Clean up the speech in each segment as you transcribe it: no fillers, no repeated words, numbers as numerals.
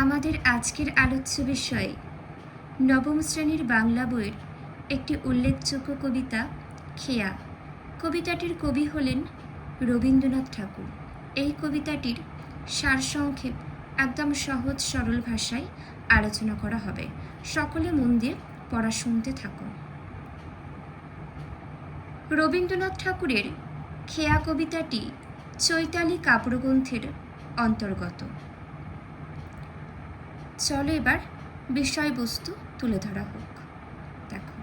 আমাদের আজকের আলোচ্য বিষয় নবম শ্রেণীর বাংলা বইয়ের একটি উল্লেখযোগ্য কবিতা খেয়া। কবিতাটির কবি হলেন রবীন্দ্রনাথ ঠাকুর। এই কবিতাটির সারসংক্ষেপ একদম সহজ সরল ভাষায় আলোচনা করা হবে। সকলে মন দিয়ে পড়া শুনতে থাকুন। রবীন্দ্রনাথ ঠাকুরের খেয়া কবিতাটি চৈতালি কাব্যগ্রন্থের অন্তর্গত। চলো এবার বিষয়বস্তু তুলে ধরা হোক। দেখো,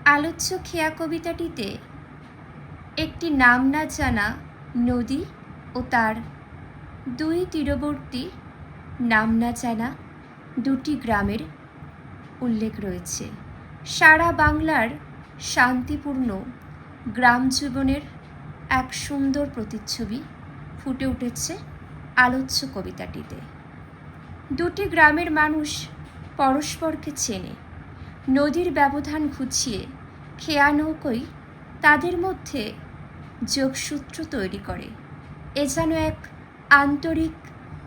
আলোচ্য খেয়া কবিতাটিতে একটি নাম না জানা নদী ও তার দুই তীরবর্তী নাম না জানা দুটি গ্রামের উল্লেখ রয়েছে। সারা বাংলার শান্তিপূর্ণ গ্রাম জীবনের এক সুন্দর প্রতিচ্ছবি ফুটে উঠেছে আলোচ্য কবিতাটিতে। দুটি গ্রামের মানুষ পরস্পরকে চেনে। নদীর ব্যবধান ঘুচিয়ে খেয়া নৌকোই তাদের মধ্যে যোগসূত্র তৈরি করে। এ যেন এক আন্তরিক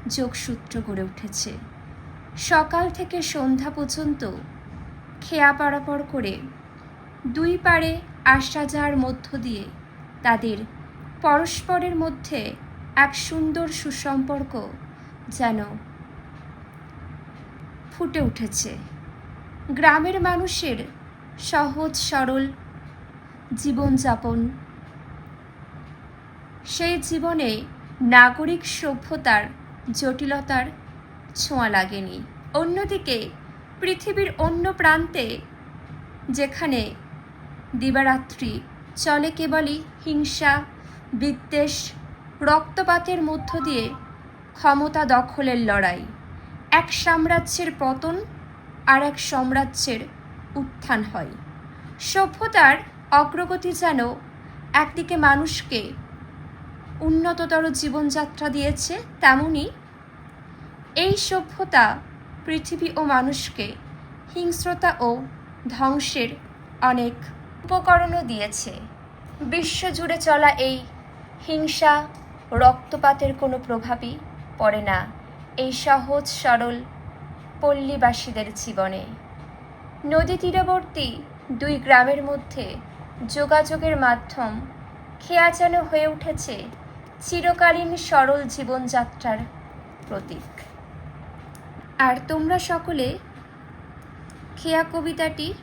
যোগসূত্র গড়ে উঠেছে। সকাল থেকে সন্ধ্যা পর্যন্ত খেয়া পারাপার করে দুই পাড়ে আসা যাওয়ার মধ্য দিয়ে তাদের পরস্পরের মধ্যে এক সুন্দর সুসম্পর্ক যেন ফুটে উঠেছে। গ্রামের মানুষের সহজ সরল জীবনযাপন, সেই জীবনে নাগরিক সভ্যতার জটিলতার ছোঁয়া লাগেনি। অন্যদিকে পৃথিবীর অন্য প্রান্তে যেখানে দিবারাত্রি চলে কেবলই হিংসা, বিদ্বেষ, রক্তপাতের মধ্য দিয়ে ক্ষমতা দখলের লড়াই, এক সাম্রাজ্যের পতন আর এক সাম্রাজ্যের উত্থান হয়। সভ্যতার অগ্রগতি যেন একদিকে মানুষকে উন্নততর জীবনযাত্রা দিয়েছে, তেমনি এই সভ্যতা পৃথিবী ও মানুষকে হিংস্রতা ও ধ্বংসের অনেক উপকরণও দিয়েছে। বিশ্বজুড়ে চলা এই হিংসা, রক্তপাতের কোনো প্রভাবই পড়ে না এই সহজ সরল পল্লীবাসীদের জীবনে। নদী তীরবর্তী দুই গ্রামের মধ্যে যোগাযোগের মাধ্যম খেয়া যেন হয়ে উঠেছে চিরকালীন সরল জীবনযাত্রার প্রতীক। আর তোমরা সকলে খেয়া কবিতাটি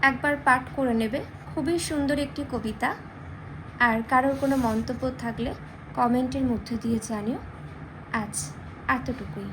একবার পাঠ করে নেবে। খুবই সুন্দর একটি কবিতা। আর কারোর কোনো মন্তব্য থাকলে কমেন্টের মধ্যে দিয়ে জানিও। আজ এতটুকুই।